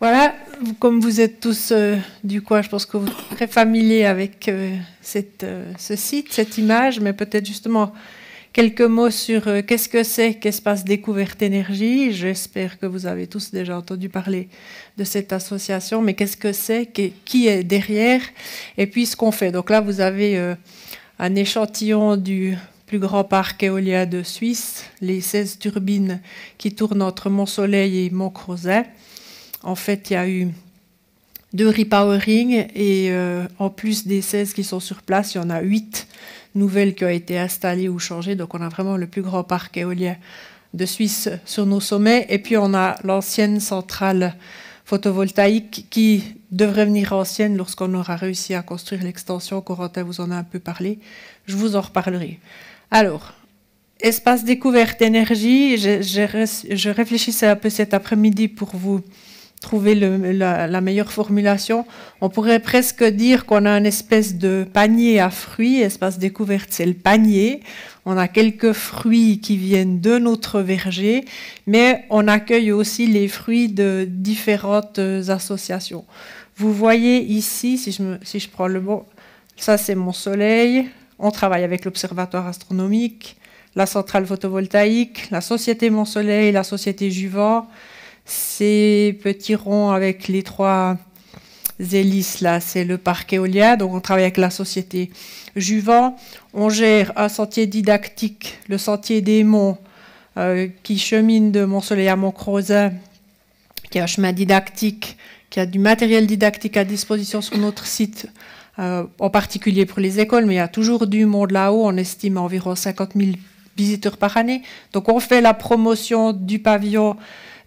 Voilà, comme vous êtes tous du coin, je pense que vous êtes très familiers avec ce site, cette image, mais peut-être justement quelques mots sur qu'est-ce que c'est qu'Espace Découverte Énergie. J'espère que vous avez tous déjà entendu parler de cette association, mais qu'est-ce que c'est, qui est derrière, et puis ce qu'on fait. Donc là, vous avez un échantillon du plus grand parc éolien de Suisse, les 16 turbines qui tournent entre Mont-Soleil et Mont-Crozet. En fait, il y a eu 2 repowering et en plus des 16 qui sont sur place, il y en a 8 nouvelles qui ont été installées ou changées. Donc on a vraiment le plus grand parc éolien de Suisse sur nos sommets. Et puis on a l'ancienne centrale photovoltaïque qui devrait venir ancienne lorsqu'on aura réussi à construire l'extension. Corentin vous en a un peu parlé. Je vous en reparlerai. Alors, Espace Découverte Énergie, je réfléchissais un peu cet après-midi pour vous trouver la meilleure formulation. On pourrait presque dire qu'on a une espèce de panier à fruits. Espace Découverte, c'est le panier. On a quelques fruits qui viennent de notre verger, mais on accueille aussi les fruits de différentes associations. Vous voyez ici, si je prends le bon, ça c'est Mont-Soleil. On travaille avec l'Observatoire astronomique, la centrale photovoltaïque, la Société Mont-Soleil, la Société Juvent. Ces petits ronds avec les 3 hélices là, c'est le parc éolien. Donc on travaille avec la Société Juvent. On gère un sentier didactique, le sentier des monts, qui chemine de Mont-Soleil à Mont-Crozet, qui est un chemin didactique, qui a du matériel didactique à disposition sur notre site, en particulier pour les écoles, mais il y a toujours du monde là-haut. On estime à environ 50 000 visiteurs par année. Donc on fait la promotion du pavillon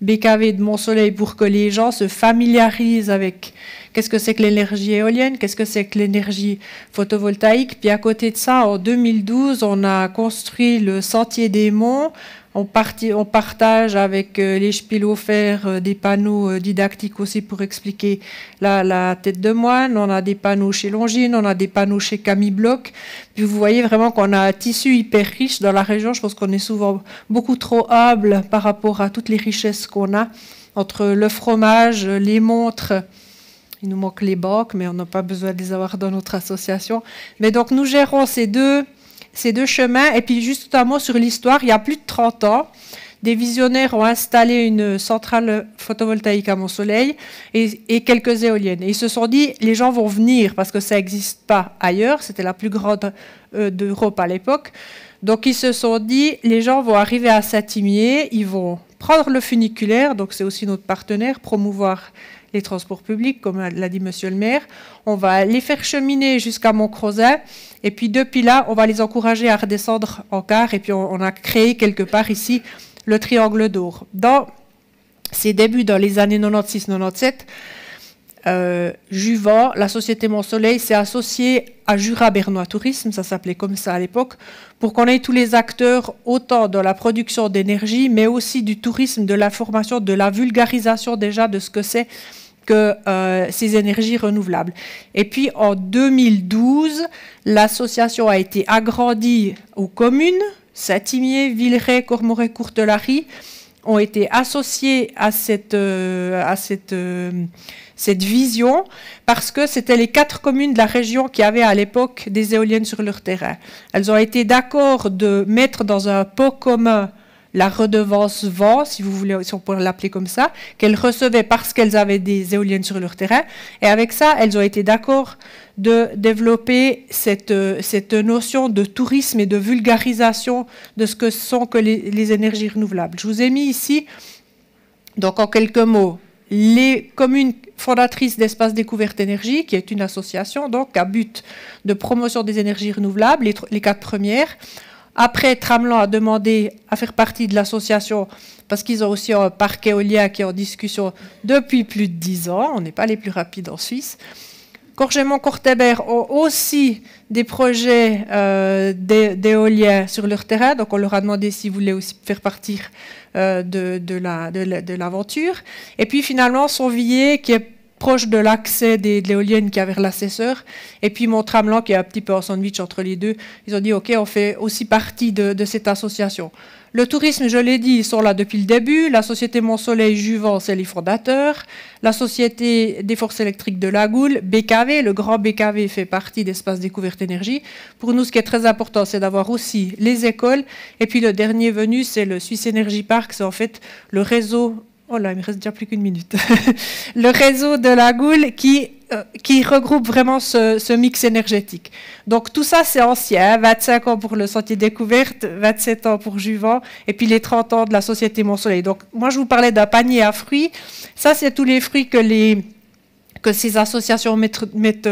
BKV de Mont-Soleil pour que les gens se familiarisent avec qu'est-ce que c'est que l'énergie éolienne, qu'est-ce que c'est que l'énergie photovoltaïque. Puis à côté de ça, en 2012, on a construit le Sentier des Monts. On partage avec les Spilofers des panneaux didactiques aussi pour expliquer la tête de moine. On a des panneaux chez Longines, on a des panneaux chez Camille Bloch. Puis vous voyez vraiment qu'on a un tissu hyper riche dans la région. Je pense qu'on est souvent beaucoup trop humble par rapport à toutes les richesses qu'on a entre le fromage, les montres. Il nous manque les banques, mais on n'a pas besoin de les avoir dans notre association. Mais donc nous gérons ces deux chemins. Et puis juste un mot sur l'histoire, il y a plus de 30 ans, des visionnaires ont installé une centrale photovoltaïque à Mont-Soleil et quelques éoliennes. Et ils se sont dit, les gens vont venir parce que ça n'existe pas ailleurs, c'était la plus grande d'Europe à l'époque. Donc ils se sont dit, les gens vont arriver à Saint-Imier, ils vont prendre le funiculaire, donc c'est aussi notre partenaire, promouvoir les transports publics, comme l'a dit monsieur le maire. On va les faire cheminer jusqu'à Mont-Crozet. Et puis depuis là, on va les encourager à redescendre en car. Et puis on a créé quelque part ici le Triangle d'Or. Dans ses débuts, dans les années 96-97, Juvent, la société Mont-Soleil, s'est associée à Jura Bernois Tourisme, ça s'appelait comme ça à l'époque, pour qu'on ait tous les acteurs, autant dans la production d'énergie, mais aussi du tourisme, de l'information, de la vulgarisation déjà de ce que c'est que ces énergies renouvelables. Et puis en 2012, l'association a été agrandie aux communes, Saint-Imier, Villeray, Cormoray, Courtelary, ont été associés à cette vision parce que c'était les 4 communes de la région qui avaient à l'époque des éoliennes sur leur terrain. Elles ont été d'accord de mettre dans un pot commun la redevance vent, si vous voulez, si on pourrait l'appeler comme ça, qu'elles recevaient parce qu'elles avaient des éoliennes sur leur terrain. Et avec ça, elles ont été d'accord de développer cette notion de tourisme et de vulgarisation de ce que sont que les énergies renouvelables. Je vous ai mis ici, donc en quelques mots, les communes fondatrices d'Espace Découverte Énergie, qui est une association donc à but de promotion des énergies renouvelables, les 4 premières. Après, Tramelan a demandé à faire partie de l'association parce qu'ils ont aussi un parc éolien qui est en discussion depuis plus de 10 ans. On n'est pas les plus rapides en Suisse. Courgemont-Courtébert ont aussi des projets d'éolien sur leur terrain. Donc, on leur a demandé s'ils voulaient aussi faire partie de l'aventure. Et puis, finalement, Sonvilliers, qui est proche de l'accès de l'éolienne qui a vers l'assesseur, et puis mon Tramelan qui est un petit peu en sandwich entre les deux. Ils ont dit, OK, on fait aussi partie de cette association. Le tourisme, je l'ai dit, ils sont là depuis le début. La société Mon Soleil Juvent, c'est les fondateurs. La société des forces électriques de la Goule, BKV, le grand BKV fait partie d'Espace Découverte Énergie. Pour nous, ce qui est très important, c'est d'avoir aussi les écoles. Et puis le dernier venu, c'est le Suisse Energy Park. C'est en fait le réseau... Oh là, il me reste déjà plus qu'une minute. Le réseau de la Goule qui regroupe vraiment ce mix énergétique. Donc tout ça, c'est ancien, 25 ans pour le Sentier Découverte, 27 ans pour Juvent, et puis les 30 ans de la Société Mon Soleil. Donc moi, je vous parlais d'un panier à fruits. Ça, c'est tous les fruits que ces associations mettent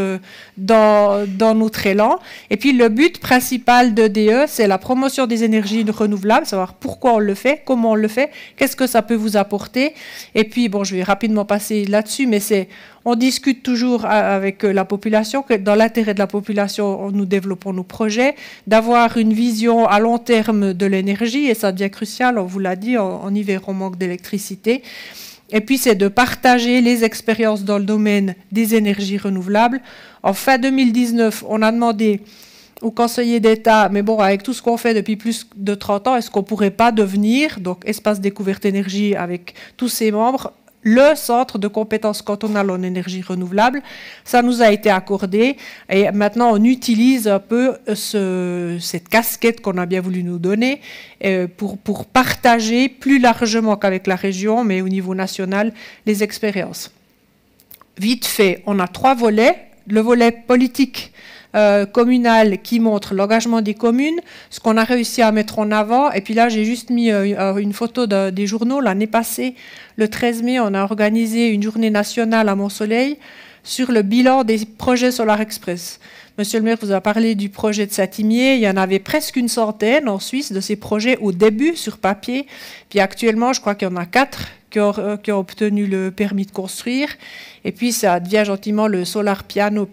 dans notre élan. Et puis le but principal de DE, c'est la promotion des énergies renouvelables, savoir pourquoi on le fait, comment on le fait, qu'est-ce que ça peut vous apporter. Et puis, bon, je vais rapidement passer là-dessus, mais on discute toujours avec la population, que dans l'intérêt de la population, nous développons nos projets, d'avoir une vision à long terme de l'énergie, et ça devient crucial, on vous l'a dit, en hiver, on manque d'électricité. Et puis, c'est de partager les expériences dans le domaine des énergies renouvelables. En fin 2019, on a demandé au conseiller d'État, mais bon, avec tout ce qu'on fait depuis plus de 30 ans, est-ce qu'on ne pourrait pas devenir, donc Espace Découverte Énergie avec tous ses membres, le centre de compétences cantonales en énergie renouvelable. Ça nous a été accordé et maintenant on utilise un peu cette casquette qu'on a bien voulu nous donner pour partager plus largement qu'avec la région, mais au niveau national, les expériences. Vite fait, on a 3 volets. Le volet politique communal qui montre l'engagement des communes, ce qu'on a réussi à mettre en avant. Et puis là, j'ai juste mis une photo des journaux. L'année passée, le 13 mai, on a organisé une journée nationale à Mont-Soleil sur le bilan des projets Solar Express. Monsieur le maire vous a parlé du projet de Saint-Imier. Il y en avait presque une centaine en Suisse de ces projets au début sur papier. Puis actuellement, je crois qu'il y en a 4 qui ont obtenu le permis de construire. Et puis, ça devient gentiment le Solar Piano,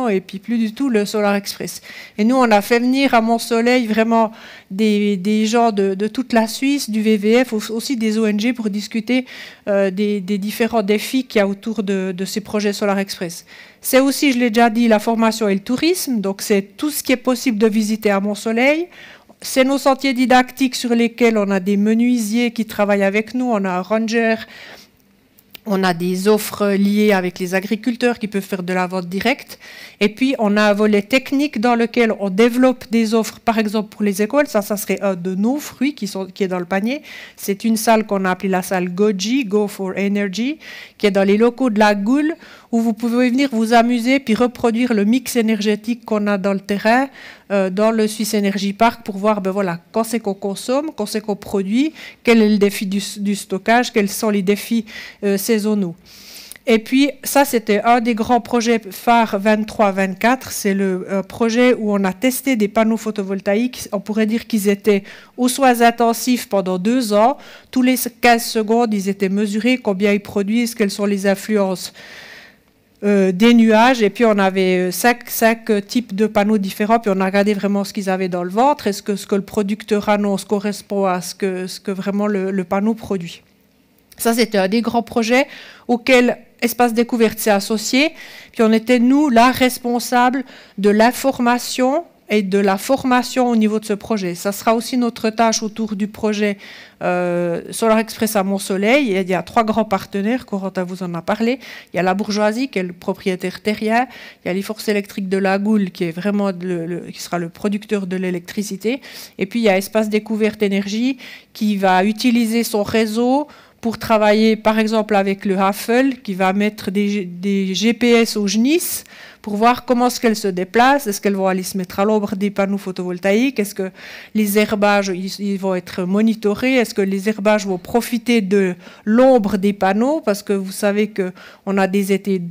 et puis plus du tout le Solar Express. Et nous, on a fait venir à Mont-Soleil vraiment des gens de toute la Suisse, du WWF, aussi des ONG pour discuter des différents défis qu'il y a autour de ces projets Solar Express. C'est aussi, je l'ai déjà dit, la formation et le tourisme. Donc, c'est tout ce qui est possible de visiter à Mont-Soleil. C'est nos sentiers didactiques sur lesquels on a des menuisiers qui travaillent avec nous, on a un ranger, on a des offres liées avec les agriculteurs qui peuvent faire de la vente directe. Et puis, on a un volet technique dans lequel on développe des offres, par exemple pour les écoles. Ça serait un de nos fruits qui est dans le panier. C'est une salle qu'on a appelée la salle GOGI, Go for Energy, qui est dans les locaux de la Goule, où vous pouvez venir vous amuser puis reproduire le mix énergétique qu'on a dans le terrain, dans le Suisse Energy Park, pour voir voilà, quand c'est qu'on consomme, quand c'est qu'on produit, quel est le défi du stockage, quels sont les défis saisonnaux. Et puis, ça, c'était un des grands projets phares 23-24. C'est le projet où on a testé des panneaux photovoltaïques. On pourrait dire qu'ils étaient aux soins intensifs pendant 2 ans. Tous les 15 secondes, ils étaient mesurés, combien ils produisent, quelles sont les influences des nuages. Et puis, on avait 5 types de panneaux différents. Puis, on a regardé vraiment ce qu'ils avaient dans le ventre. Est-ce que ce que le producteur annonce correspond à ce que vraiment le panneau produit? Ça, c'était un des grands projets auxquels Espace Découverte s'est associé. Puis on était, nous, là, responsables de l'information et de la formation au niveau de ce projet. Ça sera aussi notre tâche autour du projet Solar Express à Mont-Soleil. Il y a 3 grands partenaires, Corentin vous en a parlé. Il y a la bourgeoisie, qui est le propriétaire terrien. Il y a les forces électriques de la Goule, qui est vraiment qui sera le producteur de l'électricité. Et puis, il y a Espace Découverte Énergie, qui va utiliser son réseau pour travailler, par exemple, avec le Havel, qui va mettre des GPS aux genisses pour voir comment est-ce qu'elles se déplacent. Est-ce qu'elles vont aller se mettre à l'ombre des panneaux photovoltaïques? Est-ce que les herbages ils vont être monitorés? Est-ce que les herbages vont profiter de l'ombre des panneaux? Parce que vous savez qu'on a des étés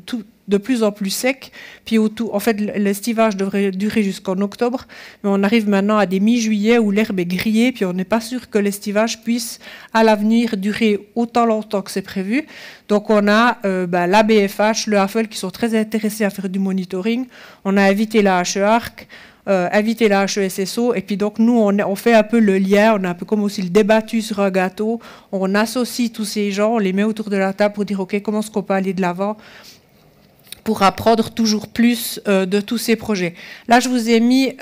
de plus en plus secs. Puis en fait, l'estivage devrait durer jusqu'en octobre, mais on arrive maintenant à des mi-juillet où l'herbe est grillée, puis on n'est pas sûr que l'estivage puisse, à l'avenir, durer autant longtemps que c'est prévu. Donc on a la BFH, le Havel, qui sont très intéressés à faire du monitoring. On a invité la HEARC, inviter la HESSO, et puis donc nous on fait un peu le lien, on a un peu comme aussi le débattu sur un gâteau, on associe tous ces gens, on les met autour de la table pour dire ok, comment est-ce qu'on peut aller de l'avant pour apprendre toujours plus de tous ces projets. Là, je vous ai mis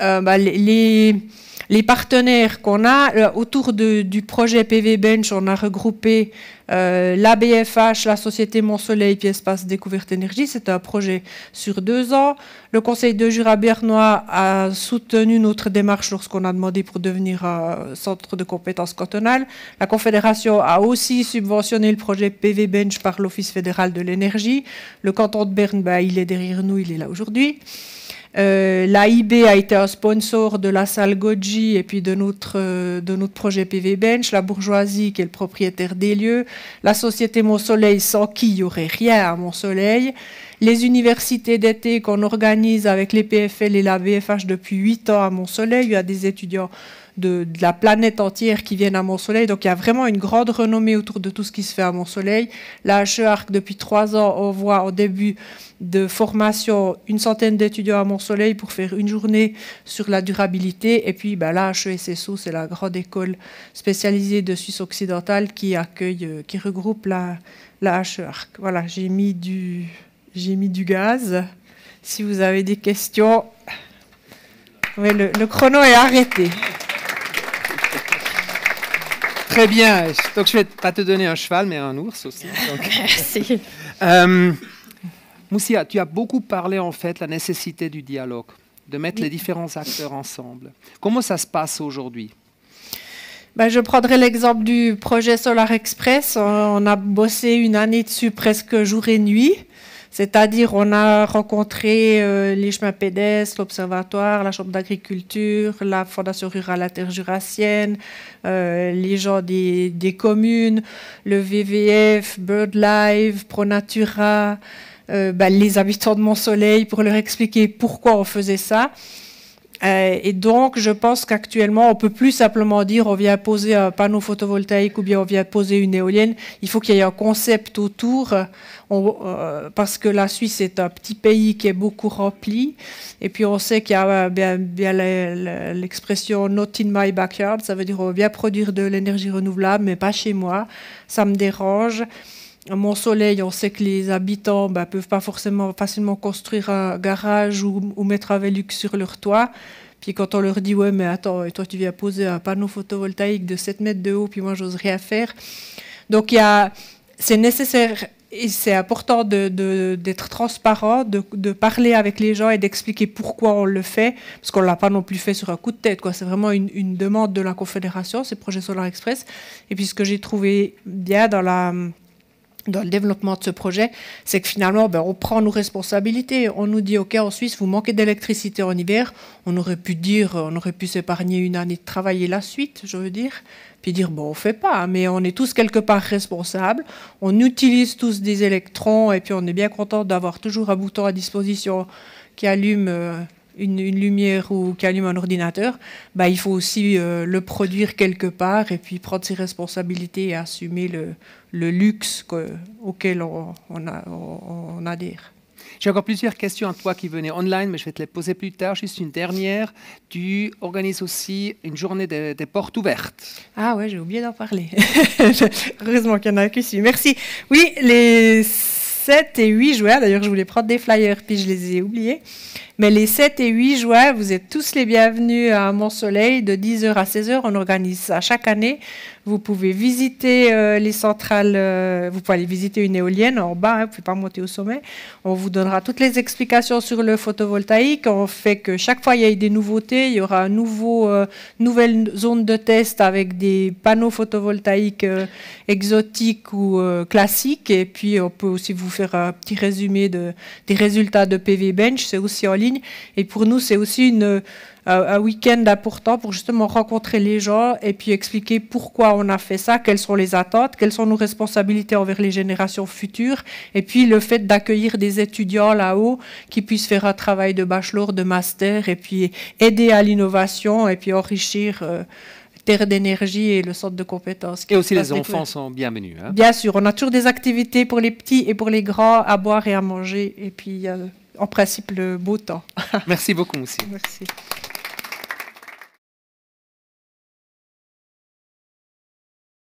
les partenaires qu'on a autour du projet PV Bench. On a regroupé la BFH, la Société Mont-Soleil, puis Espace Découverte Énergie. C'était un projet sur 2 ans. Le Conseil de Jura bernois a soutenu notre démarche lorsqu'on a demandé pour devenir un centre de compétences cantonales. La Confédération a aussi subventionné le projet PV Bench par l'Office fédéral de l'énergie. Le canton de Berne, il est derrière nous, il est là aujourd'hui. L'AIB a été un sponsor de la salle Goji et puis de notre projet PV Bench, la bourgeoisie qui est le propriétaire des lieux, la Société Mont-Soleil sans qui il n'y aurait rien à Mont-Soleil, les universités d'été qu'on organise avec les PFL et la BFH depuis 8 ans à Mont-Soleil. Il y a des étudiants de la planète entière qui viennent à Mont-Soleil. Donc il y a vraiment une grande renommée autour de tout ce qui se fait à Mont-Soleil. La HEARC, depuis 3 ans, on voit au début de formation une centaine d'étudiants à Mont-Soleil pour faire une journée sur la durabilité. Et puis la HESSO, c'est la grande école spécialisée de Suisse occidentale qui accueille, qui regroupe la HEARC. Voilà, j'ai mis du gaz. Si vous avez des questions, oui, le chrono est arrêté. Très bien. Donc, je ne vais pas te donner un cheval, mais un ours aussi. Donc. Merci. Moussia, tu as beaucoup parlé, en fait, de la nécessité du dialogue, de mettre les différents acteurs ensemble. Comment ça se passe aujourd'hui? Je prendrai l'exemple du projet Solar Express. On a bossé une année dessus presque jour et nuit. C'est-à-dire, on a rencontré les chemins pédestres, l'Observatoire, la Chambre d'agriculture, la Fondation rurale interjurassienne, les gens des communes, le WWF, BirdLife, ProNatura, les habitants de Mont-Soleil pour leur expliquer pourquoi on faisait ça. Et donc, je pense qu'actuellement, on ne peut plus simplement dire on vient poser un panneau photovoltaïque ou bien on vient poser une éolienne. Il faut qu'il y ait un concept autour, parce que la Suisse est un petit pays qui est beaucoup rempli. Et puis, on sait qu'il y a bien l'expression « not in my backyard », ça veut dire on vient produire de l'énergie renouvelable, mais pas chez moi. Ça me dérange. À Mont-Soleil, on sait que les habitants ne peuvent pas forcément facilement construire un garage ou mettre un Velux sur leur toit. Puis quand on leur dit « ouais, mais attends, toi tu viens poser un panneau photovoltaïque de 7 mètres de haut, puis moi j'ose rien faire ». Donc c'est nécessaire et c'est important d'être transparent, de parler avec les gens et d'expliquer pourquoi on le fait, parce qu'on ne l'a pas non plus fait sur un coup de tête, quoi. C'est vraiment une demande de la Confédération, ces projets Solar Express. Et puis ce que j'ai trouvé bien dans le développement de ce projet, c'est que finalement, on prend nos responsabilités. On nous dit, OK, en Suisse, vous manquez d'électricité en hiver. On aurait pu s'épargner une année de travail et la suite, je veux dire. Puis dire, on ne fait pas, mais on est tous quelque part responsables. On utilise tous des électrons et puis on est bien content d'avoir toujours un bouton à disposition qui allume une lumière ou qui allume un ordinateur. Il faut aussi le produire quelque part et puis prendre ses responsabilités et assumer le luxe auquel on adhère. J'ai encore plusieurs questions à toi qui venaient online, mais je vais te les poser plus tard. Juste une dernière. Tu organises aussi une journée des portes ouvertes. Ah ouais, j'ai oublié d'en parler. Heureusement qu'il y en a ici. Merci. Oui, les 7 et 8 juin, d'ailleurs je voulais prendre des flyers puis je les ai oubliés, mais les 7 et 8 juin, vous êtes tous les bienvenus à Mont-Soleil de 10h à 16h. On organise ça chaque année. Vous pouvez visiter les centrales, vous pouvez aller visiter une éolienne en bas, vous ne pouvez pas monter au sommet. On vous donnera toutes les explications sur le photovoltaïque. On fait que chaque fois il y a des nouveautés, il y aura une nouvelle zone de test avec des panneaux photovoltaïques exotiques ou classiques. Et puis on peut aussi vous faire un petit résumé des résultats de PV Bench, c'est aussi en ligne. Et pour nous, c'est aussi un week-end important pour justement rencontrer les gens et puis expliquer pourquoi on a fait ça, quelles sont les attentes, quelles sont nos responsabilités envers les générations futures, et puis le fait d'accueillir des étudiants là-haut qui puissent faire un travail de bachelor, de master, et puis aider à l'innovation et puis enrichir Terre d'énergie et le centre de compétences. Et aussi les enfants sont bienvenus. Hein? Bien sûr, on a toujours des activités pour les petits et pour les grands à boire et à manger, et puis en principe le beau temps. Merci beaucoup aussi. Merci.